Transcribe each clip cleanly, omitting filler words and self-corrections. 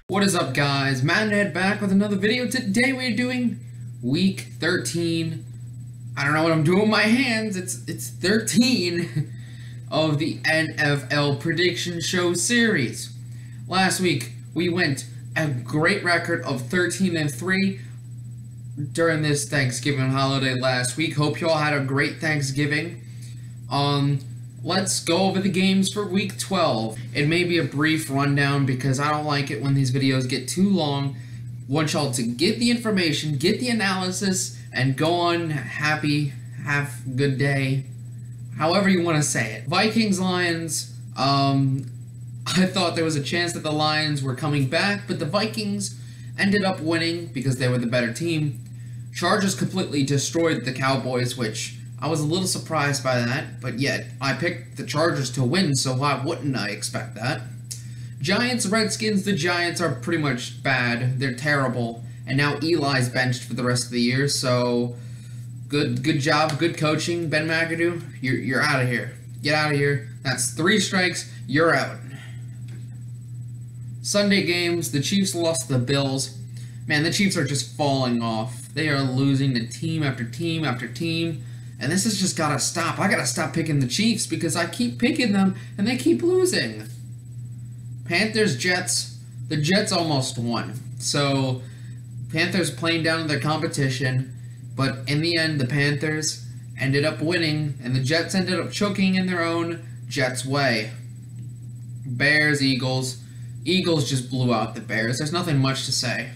What is up, guys? Matt and Ed back with another video. Today we're doing week 13. I don't know what I'm doing with my hands. It's 13 of the NFL prediction show series. Last week we went a great record of 13-3 during this Thanksgiving holiday last week. Hope you all had a great Thanksgiving. Let's go over the games for week 12. It may be a brief rundown because I don't like it when these videos get too long. Want y'all to get the information, get the analysis, and go on happy, have a good day, however you want to say it. Vikings-Lions, I thought there was a chance that the Lions were coming back, but the Vikings ended up winning because they were the better team. Chargers completely destroyed the Cowboys, which I was a little surprised by that, but yet I picked the Chargers to win, so why wouldn't I expect that? Giants, Redskins, the Giants are pretty much bad. They're terrible. And now Eli's benched for the rest of the year, so good job, good coaching, Ben McAdoo. You're out of here. Get out of here. That's 3 strikes. You're out. Sunday games, the Chiefs lost to the Bills. Man, the Chiefs are just falling off. They are losing to team after team after team. And this has just got to stop. I got to stop picking the Chiefs because I keep picking them and they keep losing. Panthers, Jets. The Jets almost won. So, Panthers playing down to their competition. But in the end, the Panthers ended up winning. And the Jets ended up choking in their own Jets way. Bears, Eagles. Eagles just blew out the Bears. There's nothing much to say.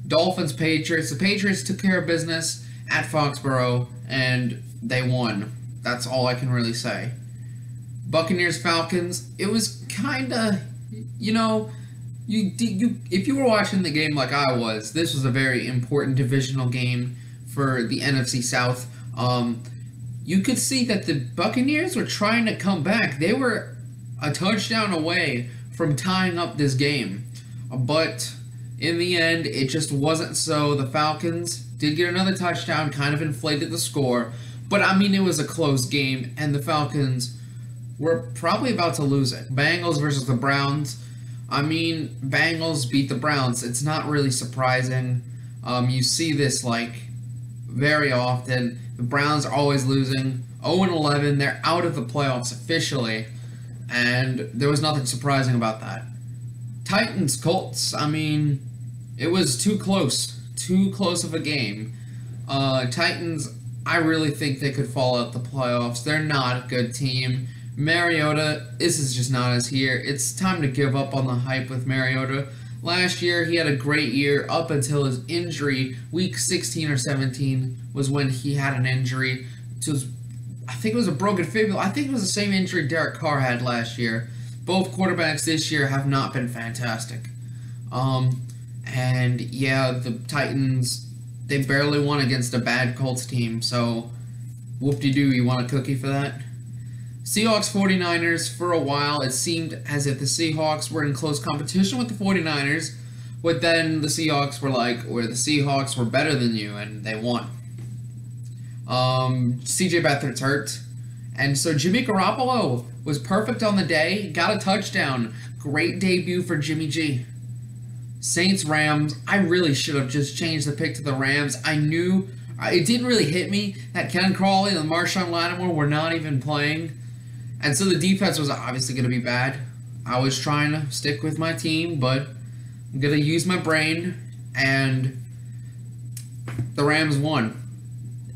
Dolphins, Patriots. The Patriots took care of business at Foxborough. And they won. That's all I can really say. Buccaneers, Falcons. It was kind of, you know, if you were watching the game like I was, this was a very important divisional game for the NFC South. You could see that the Buccaneers were trying to come back. They were a touchdown away from tying up this game. But in the end, it just wasn't so. The Falcons did get another touchdown, kind of inflated the score. But, I mean, it was a close game, and the Falcons were probably about to lose it. Bengals versus the Browns. I mean, Bengals beat the Browns. It's not really surprising. You see this, like, very often. The Browns are always losing. 0-11, they're out of the playoffs officially. And there was nothing surprising about that. Titans, Colts, I mean, it was too close. Too close of a game. Titans, I really think they could fall out the playoffs. They're not a good team. Mariota, this is just not his year. It's time to give up on the hype with Mariota. Last year, he had a great year up until his injury. Week 16 or 17 was when he had an injury. I think it was a broken fibula. I think it was the same injury Derek Carr had last year. Both quarterbacks this year have not been fantastic. And yeah, the Titans, they barely won against a bad Colts team, so whoop-de-doo, you want a cookie for that? Seahawks, 49ers, for a while it seemed as if the Seahawks were in close competition with the 49ers, but then the Seahawks were like, or the Seahawks were better than you, and they won. CJ Beathard's hurt, and so Jimmy Garoppolo was perfect on the day, got a touchdown. Great debut for Jimmy G. Saints, Rams, I really should have just changed the pick to the Rams. I knew, it didn't really hit me that Ken Crawley and Marshawn Lattimore were not even playing. And so the defense was obviously going to be bad. I was trying to stick with my team, but I'm going to use my brain, and the Rams won.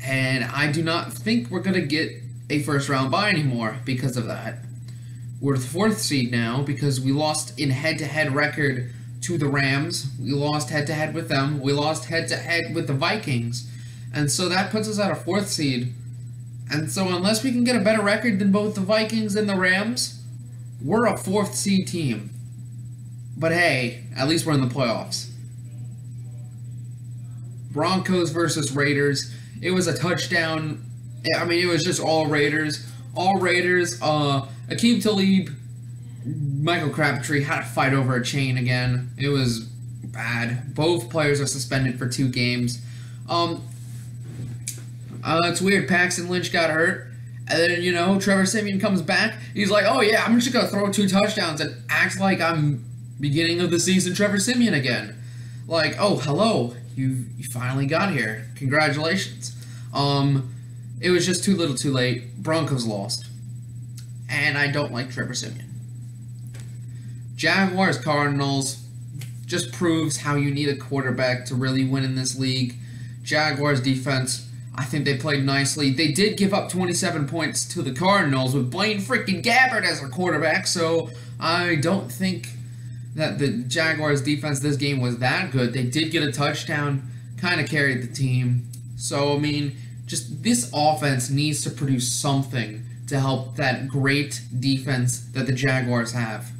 And I do not think we're going to get a first-round bye anymore because of that. We're the 4th seed now because we lost in head-to-head record to the Rams. We lost head-to-head with them. We lost head-to-head with the Vikings. And so that puts us at a 4th seed. And so unless we can get a better record than both the Vikings and the Rams, we're a 4th seed team. But hey, at least we're in the playoffs. Broncos versus Raiders. It was a touchdown. I mean, it was just all Raiders. All Raiders. Aqib Talib, Michael Crabtree had to fight over a chain again. It was bad. Both players are suspended for 2 games. It's weird. Paxton Lynch got hurt. And then, you know, Trevor Siemian comes back. He's like, oh, yeah, I'm just going to throw 2 touchdowns and act like I'm beginning of the season Trevor Siemian again. Like, oh, hello, you finally got here. Congratulations. It was just too little too late. Broncos lost. And I don't like Trevor Siemian. Jaguars Cardinals just proves how you need a quarterback to really win in this league. Jaguars defense, I think they played nicely. They did give up 27 points to the Cardinals with Blaine freaking Gabbert as a quarterback, so I don't think that the Jaguars defense this game was that good. They did get a touchdown, kind of carried the team. So, I mean, just this offense needs to produce something to help that great defense that the Jaguars have.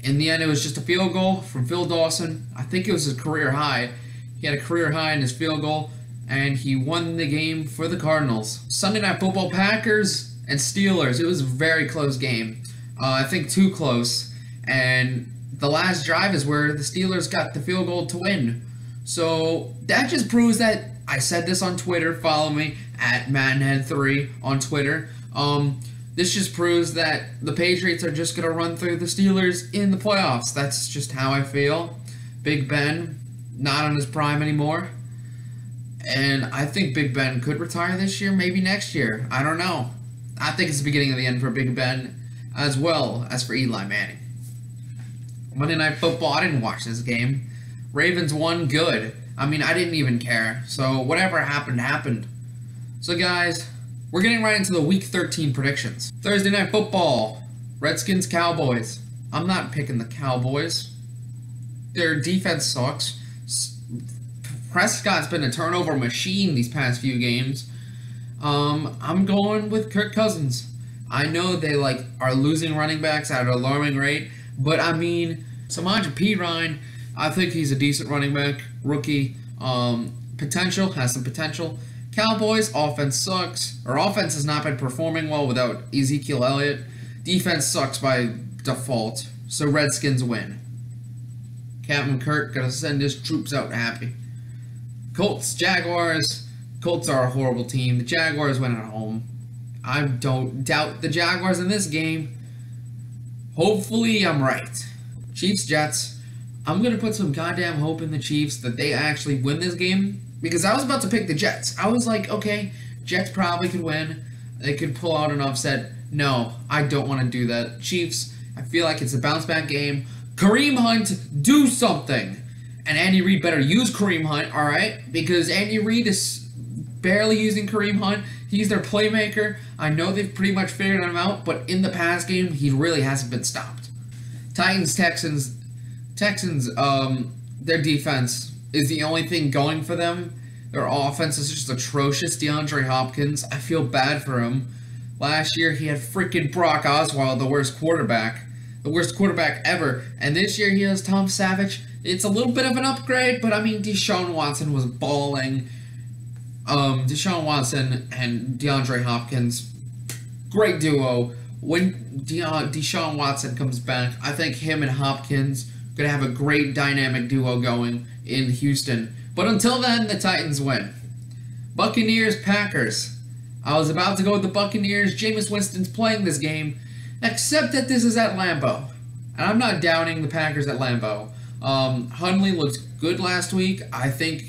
In the end, it was just a field goal from Phil Dawson. I think it was his career high. He had a career high in his field goal, and he won the game for the Cardinals. Sunday Night Football, Packers and Steelers. It was a very close game. I think too close. And the last drive is where the Steelers got the field goal to win. So that just proves that, I said this on Twitter, follow me at Maddenhead3 on Twitter. This just proves that the Patriots are just going to run through the Steelers in the playoffs. That's just how I feel. Big Ben, not on his prime anymore. And I think Big Ben could retire this year, maybe next year. I don't know. I think it's the beginning of the end for Big Ben, as well as for Eli Manning. Monday Night Football, I didn't watch this game. Ravens won, good. I mean, I didn't even care. So whatever happened, happened. So guys, we're getting right into the Week 13 predictions. Thursday Night Football, Redskins, Cowboys. I'm not picking the Cowboys. Their defense sucks. Prescott's been a turnover machine these past few games. I'm going with Kirk Cousins. I know they are losing running backs at an alarming rate, but I mean, Samaje Perine, I think he's a decent running back, rookie. Has some potential. Cowboys, offense sucks. Our offense has not been performing well without Ezekiel Elliott. Defense sucks by default, so Redskins win. Captain Kirk gonna send his troops out happy. Colts, Jaguars. Colts are a horrible team. The Jaguars win at home. I don't doubt the Jaguars in this game. Hopefully I'm right. Chiefs, Jets. I'm going to put some goddamn hope in the Chiefs that they actually win this game, because I was about to pick the Jets. I was like, okay, Jets probably could win. They could pull out an upset. No, I don't want to do that. Chiefs, I feel like it's a bounce-back game. Kareem Hunt, do something. And Andy Reid better use Kareem Hunt, all right? Because Andy Reid is barely using Kareem Hunt. He's their playmaker. I know they've pretty much figured him out, but in the pass game, he really hasn't been stopped. Titans, Texans, their defense is the only thing going for them. Their offense is just atrocious. DeAndre Hopkins, I feel bad for him. Last year, he had freaking Brock Osweiler, the worst quarterback ever. And this year, he has Tom Savage. It's a little bit of an upgrade, but I mean, Deshaun Watson was balling. Deshaun Watson and DeAndre Hopkins, great duo. When Deshaun Watson comes back, I think him and Hopkins are going to have a great dynamic duo going in Houston. But until then, the Titans win. Buccaneers, Packers. I was about to go with the Buccaneers. Jameis Winston's playing this game, except that this is at Lambeau. And I'm not doubting the Packers at Lambeau. Hundley looked good last week. I think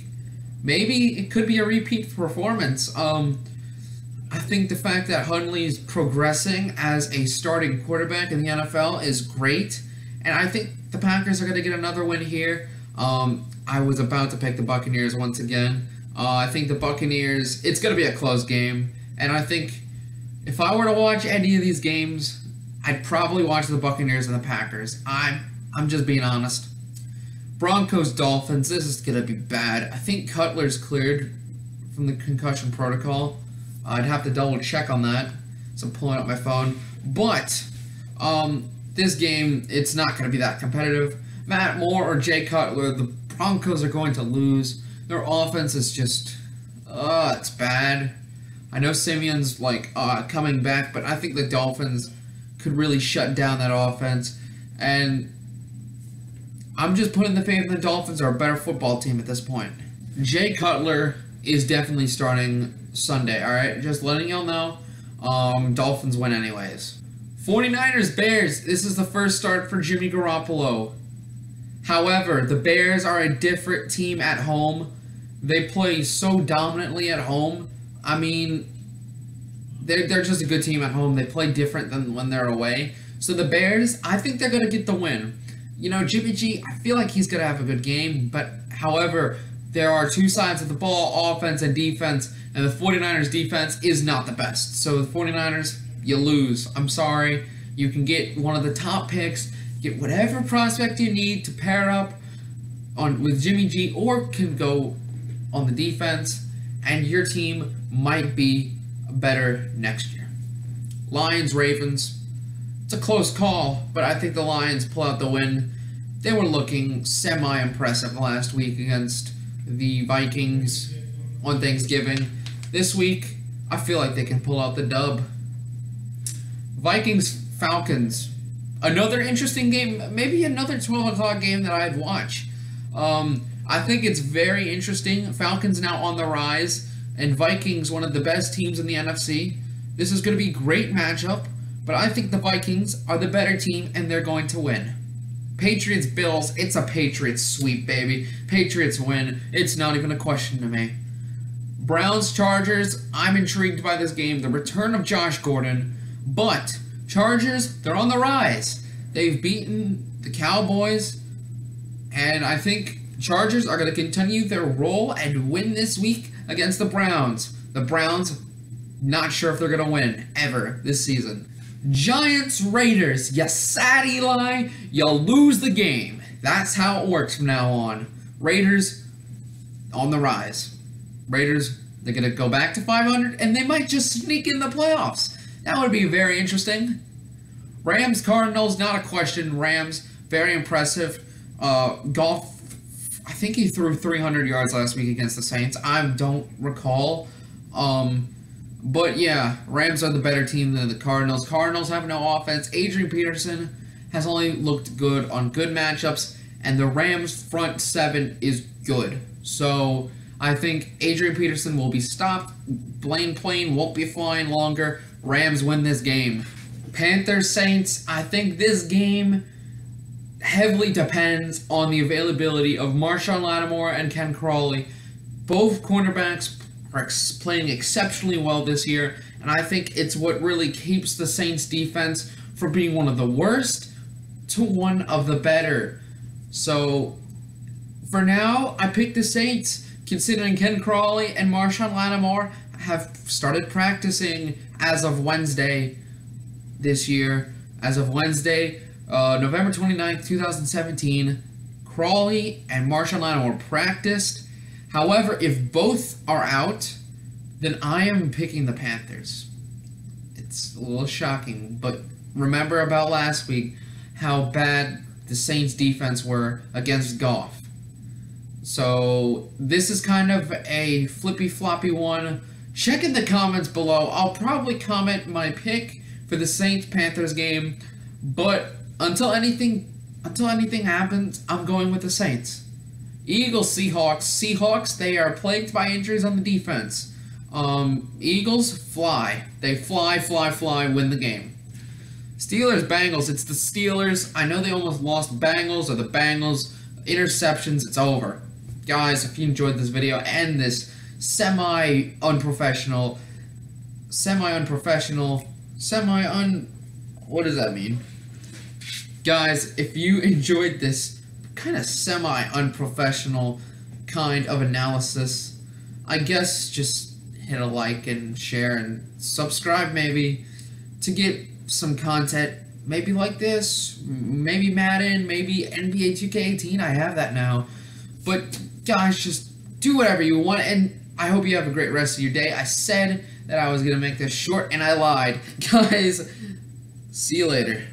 maybe it could be a repeat performance. I think the fact that Hundley is progressing as a starting quarterback in the NFL is great. And I think the Packers are going to get another win here. I was about to pick the Buccaneers once again. I think the Buccaneers, it's going to be a close game. And I think if I were to watch any of these games, I'd probably watch the Buccaneers and the Packers. I'm just being honest. Broncos, Dolphins, this is going to be bad. I think Cutler's cleared from the concussion protocol. I'd have to double check on that. So I'm pulling up my phone. But this game, it's not going to be that competitive. Matt Moore or Jay Cutler, the Broncos are going to lose. Their offense is just, it's bad. I know Simeon's coming back, but I think the Dolphins could really shut down that offense. And I'm just putting the faith in the Dolphins are a better football team at this point. Jay Cutler is definitely starting Sunday, all right? Just letting y'all know. Dolphins win anyways. 49ers Bears. This is the first start for Jimmy Garoppolo. However, the Bears are a different team at home. They play so dominantly at home. I mean, they're just a good team at home. They play different than when they're away. So the Bears, I think they're going to get the win. You know, Jimmy G, I feel like he's going to have a good game. But, however, there are two sides of the ball, offense and defense. And the 49ers defense is not the best. So the 49ers, you lose. I'm sorry. You can get one of the top picks. Get whatever prospect you need to pair up with Jimmy G, or can go on the defense, and your team might be better next year. Lions, Ravens. It's a close call, but I think the Lions pull out the win. They were looking semi-impressive last week against the Vikings on Thanksgiving. This week, I feel like they can pull out the dub. Vikings, Falcons. Another interesting game, maybe another 12 o'clock game that I'd watch. I think it's very interesting. Falcons now on the rise, and Vikings, one of the best teams in the NFC. This is going to be a great matchup, but I think the Vikings are the better team, and they're going to win. Patriots, Bills, it's a Patriots sweep, baby. Patriots win. It's not even a question to me. Browns, Chargers, I'm intrigued by this game. The return of Josh Gordon, but Chargers, they're on the rise. They've beaten the Cowboys, and I think Chargers are going to continue their role and win this week against the Browns. The Browns, not sure if they're going to win ever this season. Giants, Raiders, you sad Eli, you'll lose the game. That's how it works from now on. Raiders, on the rise. Raiders, they're going to go back to 500, and they might just sneak in the playoffs. That would be very interesting. Rams, Cardinals, not a question. Rams, very impressive. Goff, I think he threw 300 yards last week against the Saints. I don't recall. But yeah, Rams are the better team than the Cardinals. Cardinals have no offense. Adrian Peterson has only looked good on good matchups, and the Rams front seven is good. So I think Adrian Peterson will be stopped. Blaine Plane won't be flying longer. Rams win this game. Panthers, Saints, I think this game heavily depends on the availability of Marshawn Lattimore and Ken Crawley. Both cornerbacks are playing exceptionally well this year, and I think it's what really keeps the Saints defense from being one of the worst to one of the better. So, for now, I picked the Saints, considering Ken Crawley and Marshawn Lattimore have started practicing as of Wednesday this year. As of Wednesday, November 29th, 2017, Crawley and Marshawn Lattimore practiced. However, if both are out, then I am picking the Panthers. It's a little shocking, but remember about last week how bad the Saints defense were against Goff. So this is kind of a flippy-floppy one. Check in the comments below. I'll probably comment my pick for the Saints-Panthers game, but until anything happens, I'm going with the Saints. Eagles, Seahawks. Seahawks, they are plagued by injuries on the defense. Eagles fly. They fly, win the game. Steelers, Bengals. It's the Steelers. I know they almost lost Bengals, or the Bengals. Interceptions, it's over. Guys, if you enjoyed this video and this semi-unprofessional, what does that mean? Guys, if you enjoyed this kind of semi-unprofessional kind of analysis, I guess just hit a like and share and subscribe maybe to get some content maybe like this, maybe Madden, maybe NBA 2K18, I have that now. But guys, just do whatever you want, and I hope you have a great rest of your day. I said that I was going to make this short, and I lied. Guys, see you later.